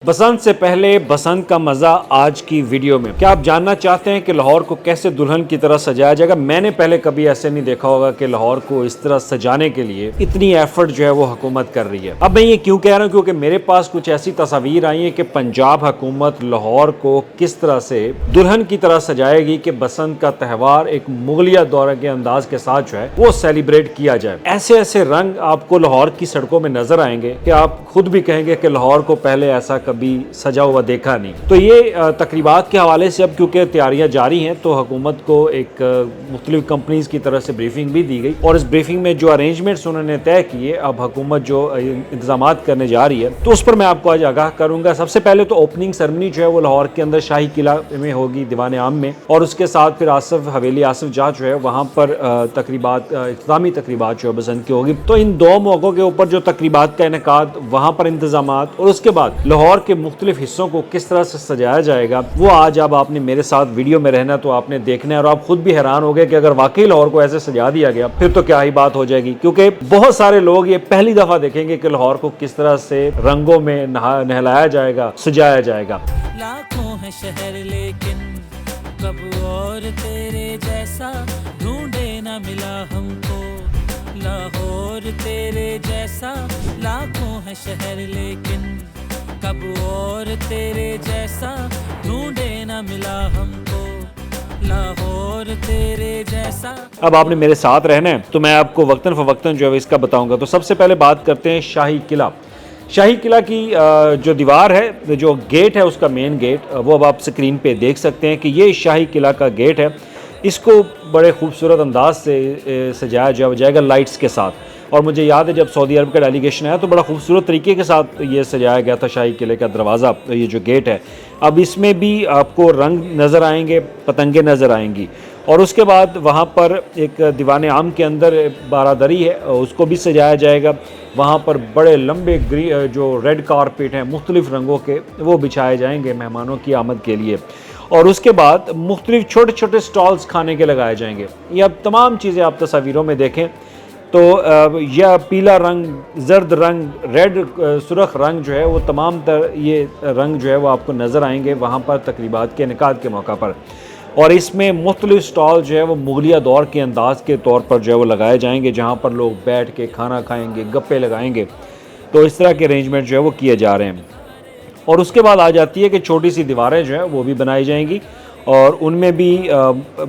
बसंत से पहले बसंत का मजा आज की वीडियो में। क्या आप जानना चाहते हैं कि लाहौर को कैसे दुल्हन की तरह सजाया जाएगा? मैंने पहले कभी ऐसे नहीं देखा होगा कि लाहौर को इस तरह सजाने के लिए इतनी एफर्ट जो है वो हुकूमत कर रही है। अब मैं ये क्यों कह रहा हूँ, क्योंकि मेरे पास कुछ ऐसी तस्वीर आई है कि पंजाब हुकूमत लाहौर को किस तरह से दुल्हन की तरह सजाएगी कि बसंत का त्यौहार एक मुगलिया दौरे के अंदाज के साथ जो है वो सेलिब्रेट किया जाए। ऐसे ऐसे रंग आपको लाहौर की सड़कों में नजर आएंगे कि आप खुद भी कहेंगे कि लाहौर को पहले ऐसा कभी सजा हुआ देखा नहीं। तो ये तकरीबात के हवाले से अब क्योंकि तैयारियां जारी हैं तो हुकूमत को एक मुख्तलिफ कंपनीज की तरफ से ब्रीफिंग भी दी गई और इस ब्रीफिंग में जो अरेंजमेंट्स उन्होंने तय किए, अब हुकूमत जो इंतजाम करने जा रही है तो उस पर मैं आपको आज आगाह करूंगा। सबसे पहले तो ओपनिंग सेरेमनी जो है वो लाहौर के अंदर शाही किला में होगी, दीवान आम में, और उसके साथ फिर आसफ हवेली आसफ जहाँ जो है वहाँ पर इख्तितामी तकरीबात जो है बसंत की होगी। तो इन दो मौक़ों के ऊपर जो तकरीबात का इनेकाद, वहाँ पर इंतजाम और उसके बाद लाहौर के मुख्तलिफ हिस्सों को किस तरह से सजाया जाएगा वो आज अब आपने मेरे साथ वीडियो में रहना तो आपने देखना है। और आप खुद भी हैरान हो गए कि अगर वाकई लाहौर को ऐसे सजा दिया गया फिर तो क्या ही बात हो जाएगी, क्योंकि बहुत सारे लोग ये पहली दफा देखेंगे कि लाहौर को किस तरह से रंगों में नहलाया जाएगा, सजाया जाएगा। लाखों है शहर लेकिन कब और तेरे जैसा ढूंढे ना मिला हमको। लाहौर तेरे जैसा लाखों है शहर लेकिन कब और तेरे जैसा ढूंढे ना मिला हमको। लाहौर तेरे जैसा। अब आपने मेरे साथ रहना है तो मैं आपको वक्तन फवक्तन जो है इसका बताऊंगा। तो सबसे पहले बात करते हैं शाही किला। शाही किला की जो दीवार है, जो गेट है उसका मेन गेट, वो अब आप स्क्रीन पे देख सकते हैं कि ये शाही किला का गेट है। इसको बड़े खूबसूरत अंदाज से सजाया जाएगा लाइट्स के साथ। और मुझे याद है जब सऊदी अरब का डेलीगेशन आया तो बड़ा खूबसूरत तरीके के साथ ये सजाया गया था शाही किले का दरवाज़ा, ये जो गेट है। अब इसमें भी आपको रंग नज़र आएंगे, पतंगे नज़र आएंगी। और उसके बाद वहाँ पर एक दीवान आम के अंदर बारादरी है, उसको भी सजाया जाएगा। वहाँ पर बड़े लंबे जो रेड कारपेट हैं मुख्तलिफ रंगों के, वो बिछाए जाएंगे मेहमानों की आमद के लिए। और उसके बाद मुख्तलिफ छोटे छोटे स्टॉल्स खाने के लगाए जाएंगे। ये अब तमाम चीज़ें आप तस्वीरों में देखें तो यह पीला रंग, जर्द रंग, रेड सुरख रंग जो है वो तमाम ये रंग जो है वो आपको नज़र आएंगे वहाँ पर तकरीबात के इनेकाद के मौका पर। और इसमें मुख्तलिफ स्टॉल जो है वो मुगलिया दौर के अंदाज के तौर पर जो है वो लगाए जाएंगे, जहाँ पर लोग बैठ के खाना खाएंगे, गप्पे लगाएंगे। तो इस तरह के अरेंजमेंट जो है वो किए जा रहे हैं। और उसके बाद आ जाती है कि छोटी सी दीवारें जो है वो भी बनाई जाएंगी और उनमें भी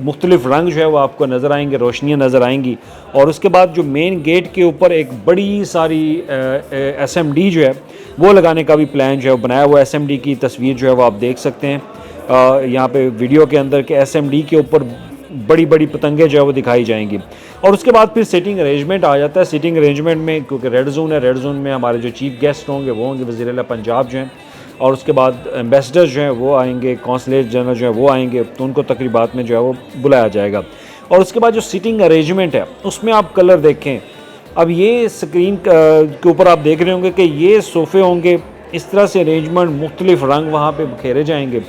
मुख्तलिफ रंग जो है वो आपको नज़र आएंगे, रोशनियाँ नज़र आएंगी। और उसके बाद जो मेन गेट के ऊपर एक बड़ी सारी SMD जो है वो लगाने का भी प्लान जो है वो बनाया हुआ। SMD की तस्वीर जो है वो आप देख सकते हैं यहाँ पे वीडियो के अंदर के SMD के ऊपर बड़ी बड़ी पतंगे जो है वो दिखाई जाएंगी। और उसके बाद फिर सिटिंग अरेंजमेंट आ जाता है। सिटिंग अरेंजमेंट में क्योंकि रेड जोन है, रेड जोन में हमारे जो चीफ गेस्ट होंगे वो होंगे वज़ीर आला पंजाब जो हैं, और उसके बाद एम्बेसडर जो हैं वो आएंगे, कौंसलेट जनरल जो है वो आएंगे, तो उनको तकरीबात में जो है वो बुलाया जाएगा। और उसके बाद जो सीटिंग अरेंजमेंट है उसमें आप कलर देखें। अब ये स्क्रीन के ऊपर आप देख रहे होंगे कि ये सोफ़े होंगे, इस तरह से अरेंजमेंट, मुख्तलिफ रंग वहाँ पे बखेरे जाएंगे।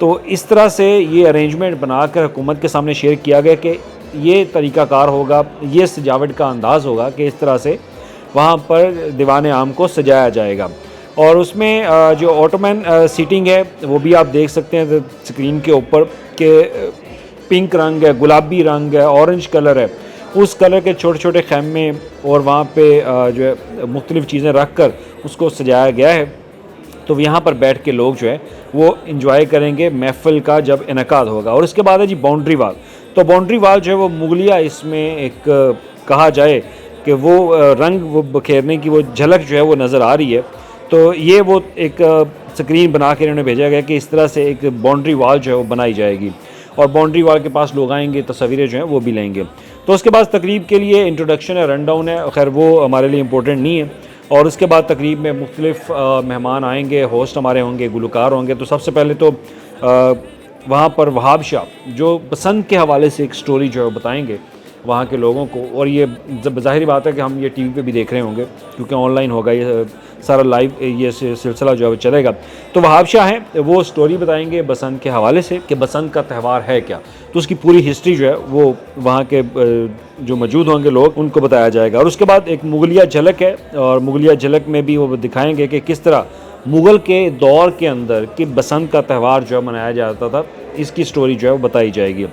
तो इस तरह से ये अरेंजमेंट बनाकर हुकूमत के सामने शेयर किया गया कि ये तरीक़ाकार होगा, ये सजावट का अंदाज़ होगा कि इस तरह से वहाँ पर दीवान आम को सजाया जाएगा। और उसमें जो ऑटोमैन सीटिंग है वो भी आप देख सकते हैं स्क्रीन के ऊपर कि पिंक रंग है, गुलाबी रंग है, ऑरेंज कलर है, उस कलर के छोटे छोटे खैमे और वहाँ पे जो है मुख्तलिफ़ चीज़ें रख कर उसको सजाया गया है। तो यहाँ पर बैठ के लोग जो है वो इंजॉय करेंगे महफ़िल का जब इनेकाद होगा। और उसके बाद है जी बाउंड्री वाल। तो बाउंड्री वाल जो है वो मुगलिया, इसमें एक कहा जाए कि वो रंग वो बखेरने की वो झलक जो है वो नज़र आ रही है। तो ये वो एक स्क्रीन बना के इन्होंने भेजा गया कि इस तरह से एक बाउंड्री वाल जो है वो बनाई जाएगी और बाउंड्री वाल के पास लोग आएंगे, तस्वीरें जो हैं वो भी लेंगे। तो उसके बाद तकरीब के लिए इंट्रोडक्शन है, रन डाउन है, खैर वो हमारे लिए इम्पोर्टेंट नहीं है। और उसके बाद तकरीब में मुख्तलिफ मेहमान आएंगे, होस्ट हमारे होंगे, गुलकार होंगे। तो सबसे पहले तो वहाँ पर वहाब शाह जो बसंत के हवाले से एक स्टोरी जो है बताएंगे वहाँ के लोगों को। और ये ज़ाहिर बात है कि हम ये टीवी पे भी देख रहे होंगे क्योंकि ऑनलाइन होगा ये सारा लाइव, ये सिलसिला जो है चलेगा। तो वहाब शाह हैं, वो स्टोरी बताएंगे बसंत के हवाले से कि बसंत का त्यौहार है क्या। तो उसकी पूरी हिस्ट्री जो है वो वहाँ के जो मौजूद होंगे लोग उनको बताया जाएगा। और उसके बाद एक मुगलिया झलक है और मुगलिया झलक में भी वो दिखाएंगे कि किस तरह मुग़ल के दौर के अंदर कि बसंत का त्यौहार जो है मनाया जाता था, इसकी स्टोरी जो है वो बताई जाएगी।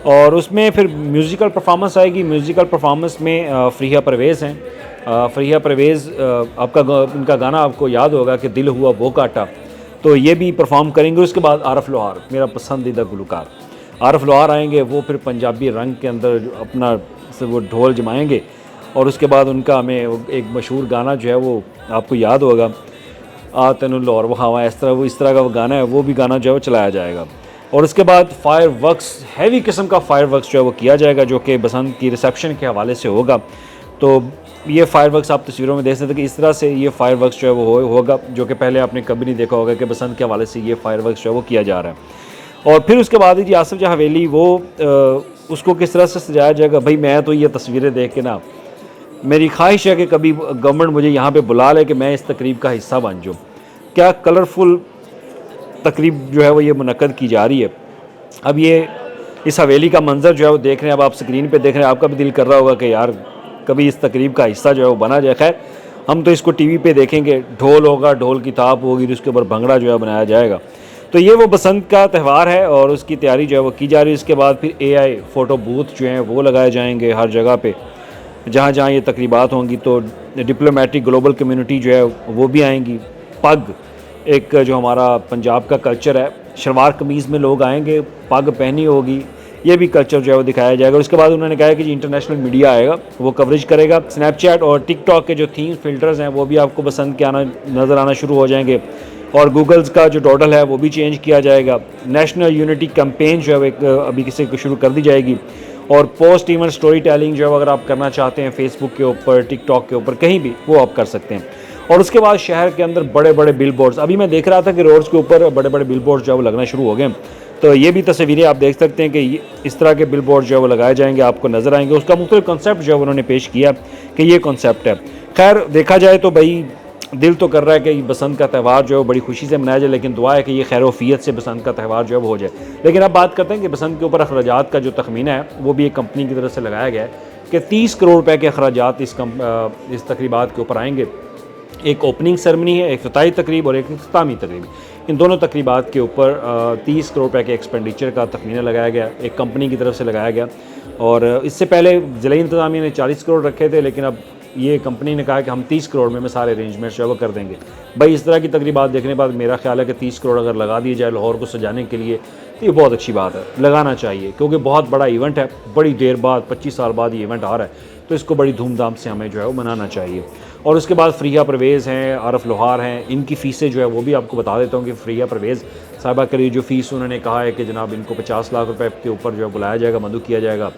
और उसमें फिर म्यूज़िकल परफॉर्मेंस आएगी। म्यूज़िकल परफॉर्मेंस में फ़रीहा परवेज़ हैं। फ़रीहा परवेज़ इनका गाना आपको याद होगा कि दिल हुआ वो काटा, तो ये भी परफॉर्म करेंगे। उसके बाद आरफ़ लोहार, मेरा पसंदीदा गुलकार आरफ़ लोहार आएंगे। वो फिर पंजाबी रंग के अंदर अपना से वो ढोल जमाएंगे और उसके बाद उनका हमें एक मशहूर गाना जो है वो आपको याद होगा, आ तेनू लाहौर वखावा, इस तरह का वो गाना है, वो भी गाना जो है वो चलाया जाएगा। और उसके बाद फायर वर्क्स, हैवी किस्म का फायर वर्क्स जो है वो किया जाएगा, जो कि बसंत की रिसेप्शन के हवाले से होगा। तो ये फायर वर्क्स आप तस्वीरों में देख सकते हैं कि इस तरह से ये फायर वर्क्स जो है वो होगा, जो कि पहले आपने कभी नहीं देखा होगा कि बसंत के हवाले से ये फायर वर्क्स जो है वो किया जा रहा है। और फिर उसके बाद जी आसिफ जहाँ हवेली, वो उसको किस तरह से सजाया जाएगा। भाई मैं तो ये तस्वीरें देख के ना, मेरी ख्वाहिश है कि कभी गवर्नमेंट मुझे यहाँ पे बुला ले कि मैं इस तकरीब का हिस्सा बन जाऊँ। क्या कलरफुल तकरीब जो है वो ये मुनक्कद की जा रही है। अब ये इस हवेली का मंजर जो है वो देख रहे हैं, अब आप स्क्रीन पे देख रहे हैं, आपका भी दिल कर रहा होगा कि यार कभी इस तकरीब का हिस्सा जो है वो बना जाए। खैर हम तो इसको टीवी पे देखेंगे, ढोल होगा, ढोल की ताप होगी, उसके ऊपर भंगड़ा जो है बनाया जाएगा। तो ये वो बसंत का त्यौहार है और उसकी तैयारी जो है वो की जा रही है। इसके बाद फिर AI फ़ोटो बूथ जो हैं वो लगाए जाएंगे हर जगह पे, जहाँ जहाँ ये तकरीबात होंगी। तो डिप्लोमेटिक ग्लोबल कम्युनिटी जो है वो भी आएंगी। पग, एक जो हमारा पंजाब का कल्चर है, शलवार कमीज़ में लोग आएंगे, पग पहनी होगी, ये भी कल्चर जो है वो दिखाया जाएगा। उसके बाद उन्होंने कहा है कि जी इंटरनेशनल मीडिया आएगा, वो कवरेज करेगा। स्नैपचैट और टिकटॉक के जो थीम फिल्टर्स हैं वो भी आपको बसंत के नज़र आना शुरू हो जाएंगे। और गूगल्स का जो डॉडल है वो भी चेंज किया जाएगा। नेशनल यूनिटी कैंपेन जो है अभी किसी को शुरू कर दी जाएगी। और पोस्ट इवेंट स्टोरी टेलिंग जो है अगर आप करना चाहते हैं फेसबुक के ऊपर, टिकटॉक के ऊपर, कहीं भी, वो आप कर सकते हैं। और उसके बाद शहर के अंदर बड़े बड़े बिल बोर्ड्स, अभी मैं देख रहा था कि रोड्स के ऊपर बड़े बड़े बिल बोर्ड्स जो है वो लगना शुरू हो गए। तो ये भी तस्वीरें आप देख सकते हैं कि इस तरह के बिल बोर्ड जो है वो लगाए जाएंगे, आपको नज़र आएंगे। उसका मुख्तलिफ कॉन्सेप्ट जो है उन्होंने पेश किया कि ये कॉन्सेप्ट है। खैर देखा जाए तो भाई दिल तो कर रहा है कि बसंत का त्यौहार जो है बड़ी खुशी से मनाया जाए, लेकिन दुआ है कि ये खैर वफ़ियत से बसंत का त्यौहार जो है वो हो जाए। लेकिन अब बात करते हैं कि बसंत के ऊपर अखराजात का जो तखमीना है वो भी एक कंपनी की तरफ से लगाया गया है कि 30 करोड़ रुपए के अखराजात इस तकरीबात के ऊपर आएंगे। एक ओपनिंग सेरेमनी है, एक इफ्तिताही तकरीब और एक इख्तितामी तकरीब। इन दोनों तकरीबात के ऊपर 30 करोड़ रुपए के एक्सपेंडिचर का तखमीना लगाया गया, एक कंपनी की तरफ से लगाया गया। और इससे पहले ज़िला इंतज़ामिया ने 40 करोड़ रखे थे, लेकिन अब ये कंपनी ने कहा कि हम 30 करोड़ में सारे अरेंजमेंट्स जो है वो कर देंगे। भाई इस तरह की तकरीबात देखने के बाद मेरा ख्याल है कि 30 करोड़ अगर लगा दिए जाए लाहौर को सजाने के लिए तो ये बहुत अच्छी बात है, लगाना चाहिए, क्योंकि बहुत बड़ा इवेंट है, बड़ी देर बाद 25 साल बाद ये इवेंट आ रहा है, तो इसको बड़ी धूमधाम से हमें जो है वो मनाना चाहिए। और उसके बाद फ़रीहा परवेज़ हैं, आरफ़ लोहार हैं, इनकी फ़ीसें जो है वो भी आपको बता देता हूँ कि फ़रीहा परवेज़ साहिबा के लिए जो फ़ीस उन्होंने कहा है कि जनाब इनको 50 लाख रुपए के ऊपर जो है बुलाया जाएगा, मदू किया जाएगा।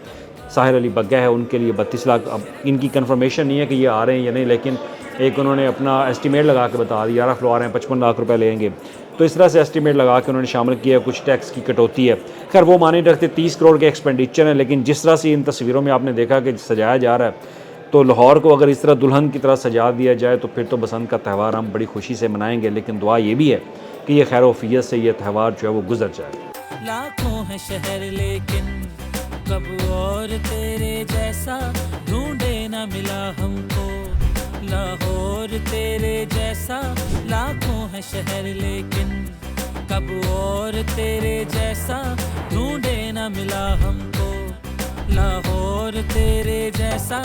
साहिर अली बग्गा है, उनके लिए 32 लाख। अब इनकी कंफर्मेशन नहीं है कि ये आ रहे हैं या नहीं, लेकिन एक उन्होंने अपना एस्टीमेट लगा के बता दिया। आरफ़ लोहार हैं 55 लाख रुपए लेंगे, तो इस तरह से एस्टीमेट लगा के उन्होंने शामिल किया। कुछ टैक्स की कटौती है, खैर वो माने रखते 30 करोड़ के एक्सपेंडिचर है। लेकिन जिस तरह से इन तस्वीरों में आपने देखा कि सजाया जा रहा है, तो लाहौर को अगर इस तरह दुल्हन की तरह सजा दिया जाए तो फिर तो बसंत का त्यौहार हम बड़ी खुशी से मनाएंगे। लेकिन दुआ ये भी है कि ये खैर वफ़ियत से ये त्यौहार जो है वो गुजर जाए। लाखों है शहर लेकिन कब और तेरे जैसा ढूंढे ना मिला हमको। लाहौर तेरे जैसा लाखों है शहर लेकिन कब और तेरे जैसा ढूंढे ना मिला हमको। लाहौर तेरे जैसा